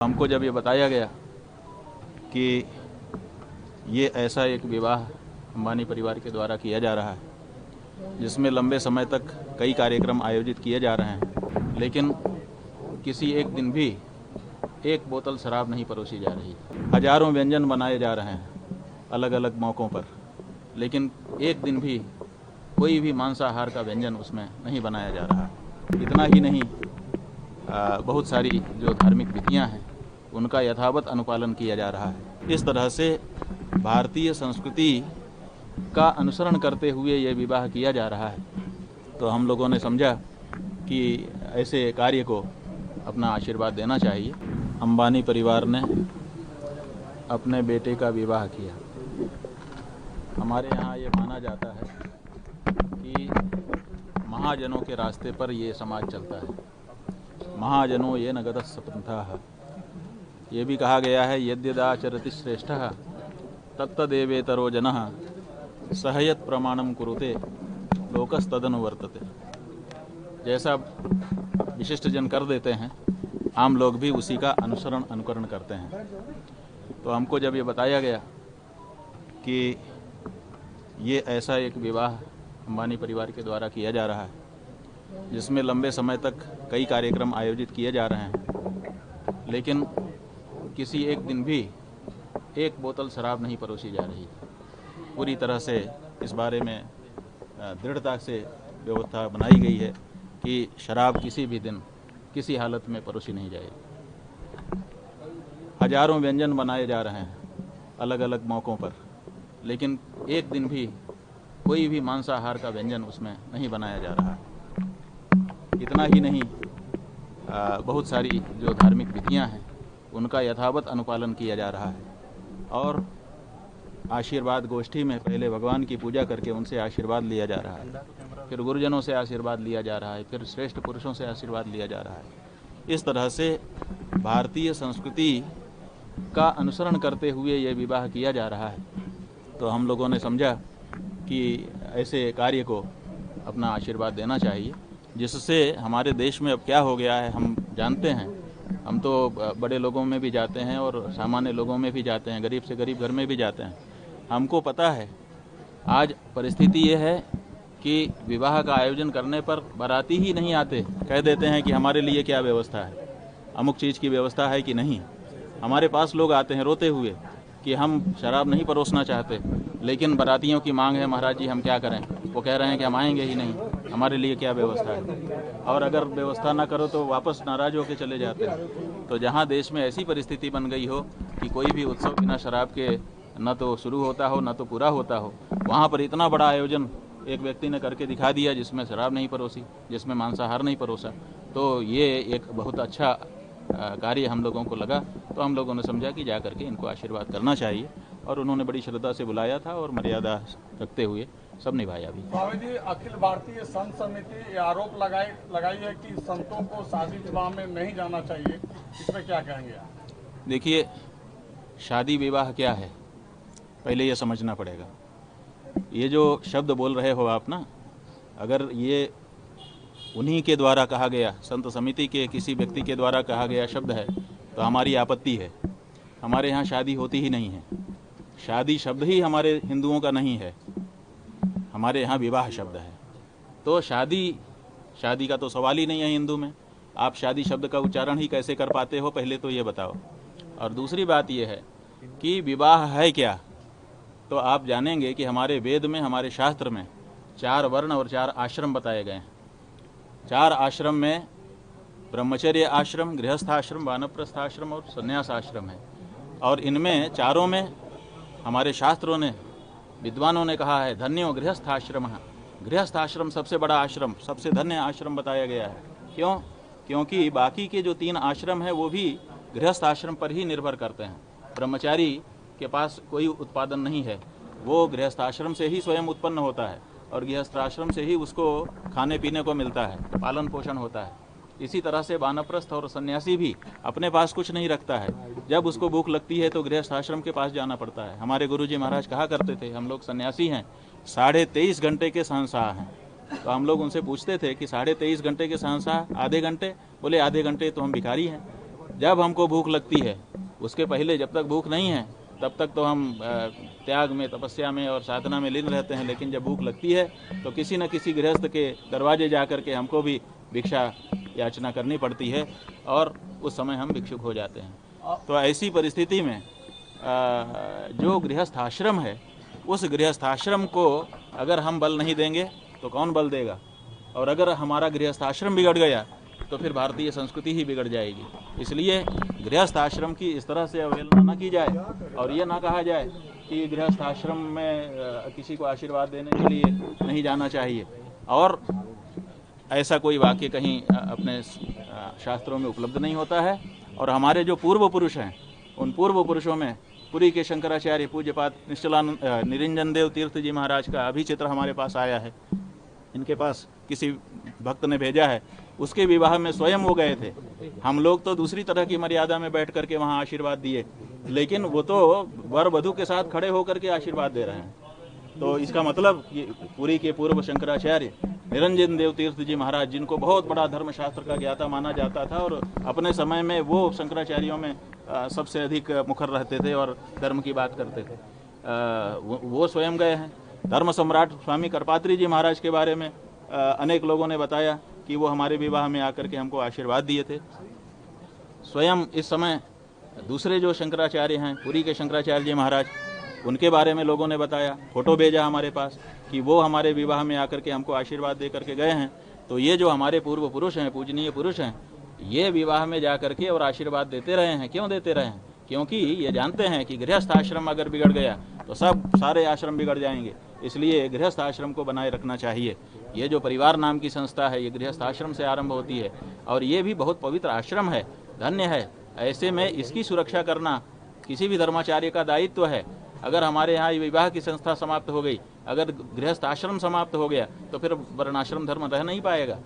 हमको जब ये बताया गया कि ये ऐसा एक विवाह अंबानी परिवार के द्वारा किया जा रहा है जिसमें लंबे समय तक कई कार्यक्रम आयोजित किए जा रहे हैं, लेकिन किसी एक दिन भी एक बोतल शराब नहीं परोसी जा रही। हजारों व्यंजन बनाए जा रहे हैं अलग अलग मौक़ों पर, लेकिन एक दिन भी कोई भी मांसाहार का व्यंजन उसमें नहीं बनाया जा रहा। इतना ही नहीं, बहुत सारी जो धार्मिक विधियां हैं उनका यथावत अनुपालन किया जा रहा है। इस तरह से भारतीय संस्कृति का अनुसरण करते हुए ये विवाह किया जा रहा है। तो हम लोगों ने समझा कि ऐसे कार्य को अपना आशीर्वाद देना चाहिए। अंबानी परिवार ने अपने बेटे का विवाह किया। हमारे यहाँ ये माना जाता है कि महाजनों के रास्ते पर ये समाज चलता है। महाजनों ये न गतः सपंथाः। ये भी कहा गया है यद्यदाचरति श्रेष्ठः तत्तदेवेतरो जनः सहयत प्रमाणम कुरुते लोकस्तदनुवर्तते। जैसा विशिष्ट जन कर देते हैं, आम लोग भी उसी का अनुकरण करते हैं। तो हमको जब ये बताया गया कि ये ऐसा एक विवाह अंबानी परिवार के द्वारा किया जा रहा है जिसमें लंबे समय तक कई कार्यक्रम आयोजित किए जा रहे हैं, लेकिन किसी एक दिन भी एक बोतल शराब नहीं परोसी जा रही। पूरी तरह से इस बारे में दृढ़ता से व्यवस्था बनाई गई है कि शराब किसी भी दिन किसी हालत में परोसी नहीं जाएगी। हजारों व्यंजन बनाए जा रहे हैं अलग अलग मौक़ों पर, लेकिन एक दिन भी कोई भी मांसाहार का व्यंजन उसमें नहीं बनाया जा रहा। इतना ही नहीं, बहुत सारी जो धार्मिक विधियां हैं उनका यथावत अनुपालन किया जा रहा है। और आशीर्वाद गोष्ठी में पहले भगवान की पूजा करके उनसे आशीर्वाद लिया जा रहा है, फिर गुरुजनों से आशीर्वाद लिया जा रहा है, फिर श्रेष्ठ पुरुषों से आशीर्वाद लिया जा रहा है। इस तरह से भारतीय संस्कृति का अनुसरण करते हुए ये विवाह किया जा रहा है। तो हम लोगों ने समझा कि ऐसे कार्य को अपना आशीर्वाद देना चाहिए, जिससे हमारे देश में अब क्या हो गया है हम जानते हैं। हम तो बड़े लोगों में भी जाते हैं और सामान्य लोगों में भी जाते हैं, गरीब से गरीब घर में भी जाते हैं। हमको पता है आज परिस्थिति ये है कि विवाह का आयोजन करने पर बाराती ही नहीं आते, कह देते हैं कि हमारे लिए क्या व्यवस्था है, अमुक चीज़ की व्यवस्था है कि नहीं। हमारे पास लोग आते हैं रोते हुए कि हम शराब नहीं परोसना चाहते, लेकिन बारातियों की मांग है, महाराज जी हम क्या करें। वो कह रहे हैं कि हम आएंगे ही नहीं, हमारे लिए क्या व्यवस्था है। और अगर व्यवस्था ना करो तो वापस नाराज होकर चले जाते हैं। तो जहाँ देश में ऐसी परिस्थिति बन गई हो कि कोई भी उत्सव बिना शराब के न तो शुरू होता हो न तो पूरा होता हो, वहाँ पर इतना बड़ा आयोजन एक व्यक्ति ने करके दिखा दिया जिसमें शराब नहीं परोसी, जिसमें मांसाहार नहीं परोसा। तो ये एक बहुत अच्छा कार्य हम लोगों को लगा। तो हम लोगों ने समझा कि जा करके इनको आशीर्वाद करना चाहिए, और उन्होंने बड़ी श्रद्धा से बुलाया था और मर्यादा रखते हुए सब निभाया भी। स्वामी जी, अखिल भारतीय संत समिति आरोप लगाई है कि संतों को शादी विवाह में नहीं जाना चाहिए, इसमें क्या कहेंगे आप? देखिए, शादी विवाह क्या है पहले ये समझना पड़ेगा। ये जो शब्द बोल रहे हो आप ना, अगर ये उन्हीं के द्वारा कहा गया, संत समिति के किसी व्यक्ति के द्वारा कहा गया शब्द है तो हमारी आपत्ति है। हमारे यहाँ शादी होती ही नहीं है। शादी शब्द ही हमारे हिंदुओं का नहीं है, हमारे यहाँ विवाह शब्द है। तो शादी का तो सवाल ही नहीं है हिंदू में। आप शादी शब्द का उच्चारण ही कैसे कर पाते हो, पहले तो ये बताओ। और दूसरी बात ये है कि विवाह है क्या, तो आप जानेंगे कि हमारे वेद में, हमारे शास्त्र में 4 वर्ण और 4 आश्रम बताए गए हैं। 4 आश्रम में ब्रह्मचर्य आश्रम, गृहस्थ आश्रम, वानप्रस्थ आश्रम और संन्यास आश्रम है। और इनमें चारों में हमारे शास्त्रों ने, विद्वानों ने कहा है धन्यो गृहस्थ आश्रम। गृहस्थ आश्रम सबसे बड़ा आश्रम, सबसे धन्य आश्रम बताया गया है। क्यों? क्योंकि बाकी के जो 3 आश्रम हैं वो भी गृहस्थ आश्रम पर ही निर्भर करते हैं। ब्रह्मचारी के पास कोई उत्पादन नहीं है, वो गृहस्थ आश्रम से ही स्वयं उत्पन्न होता है और गृहस्थ आश्रम से ही उसको खाने पीने को मिलता है, पालन पोषण होता है। इसी तरह से वानप्रस्थ और सन्यासी भी अपने पास कुछ नहीं रखता है, जब उसको भूख लगती है तो गृहस्थ आश्रम के पास जाना पड़ता है। हमारे गुरुजी महाराज कहा करते थे, हम लोग सन्यासी हैं, 23.5 घंटे के शहंशाह हैं। तो हम लोग उनसे पूछते थे कि 23.5 घंटे के शहंशाह, आधे घंटे? बोले आधे घंटे तो हम भिखारी हैं। जब हमको भूख लगती है, उसके पहले जब तक भूख नहीं है तब तक तो हम त्याग में, तपस्या में और साधना में लीन रहते हैं। लेकिन जब भूख लगती है तो किसी न किसी गृहस्थ के दरवाजे जा कर के हमको भी भिक्षा याचना करनी पड़ती है और उस समय हम भिक्षुक हो जाते हैं। तो ऐसी परिस्थिति में जो गृहस्थ आश्रम है, उस गृहस्थ आश्रम को अगर हम बल नहीं देंगे तो कौन बल देगा? और अगर हमारा गृहस्थ आश्रम बिगड़ गया तो फिर भारतीय संस्कृति ही बिगड़ जाएगी। इसलिए गृहस्थ आश्रम की इस तरह से अवहेलना न की जाए और ये ना कहा जाए कि गृहस्थ आश्रम में किसी को आशीर्वाद देने के लिए नहीं जाना चाहिए। और ऐसा कोई वाक्य कहीं अपने शास्त्रों में उपलब्ध नहीं होता है। और हमारे जो पूर्व पुरुष हैं, उन पूर्व पुरुषों में पुरी के शंकराचार्य पूज्यपाद निश्चलानंद निरंजन देव तीर्थ जी महाराज का अभी चित्र हमारे पास आया है। इनके पास किसी भक्त ने भेजा है, उसके विवाह में स्वयं वो गए थे। हम लोग तो दूसरी तरह की मर्यादा में बैठ करके वहाँ आशीर्वाद दिए, लेकिन वो तो वर वधू के साथ खड़े होकर के आशीर्वाद दे रहे हैं। तो इसका मतलब ये पुरी के पूर्व शंकराचार्य निरंजन देव तीर्थ जी महाराज, जिनको बहुत बड़ा धर्मशास्त्र का ज्ञाता माना जाता था और अपने समय में वो शंकराचार्यों में सबसे अधिक मुखर रहते थे और धर्म की बात करते थे, वो स्वयं गए हैं। धर्म सम्राट स्वामी करपात्री जी महाराज के बारे में अनेक लोगों ने बताया कि वो हमारे विवाह में आकर के हमको आशीर्वाद दिए थे। स्वयं इस समय दूसरे जो शंकराचार्य हैं, पुरी के शंकराचार्य जी महाराज, उनके बारे में लोगों ने बताया, फोटो भेजा हमारे पास कि वो हमारे विवाह में आकर के हमको आशीर्वाद दे करके गए हैं। तो ये जो हमारे पूर्व पुरुष हैं, पूजनीय पुरुष हैं, ये विवाह में जा करके और आशीर्वाद देते रहे हैं। क्यों देते रहे हैं? क्योंकि ये जानते हैं कि गृहस्थ आश्रम अगर बिगड़ गया तो सारे आश्रम बिगड़ जाएंगे। इसलिए गृहस्थ आश्रम को बनाए रखना चाहिए। ये जो परिवार नाम की संस्था है, ये गृहस्थ आश्रम से आरंभ होती है और ये भी बहुत पवित्र आश्रम है, धन्य है। ऐसे में इसकी सुरक्षा करना किसी भी धर्माचार्य का दायित्व है। अगर हमारे यहाँ विवाह की संस्था समाप्त हो गई, अगर गृहस्थ आश्रम समाप्त हो गया, तो फिर वर्णाश्रम धर्म रह नहीं पाएगा।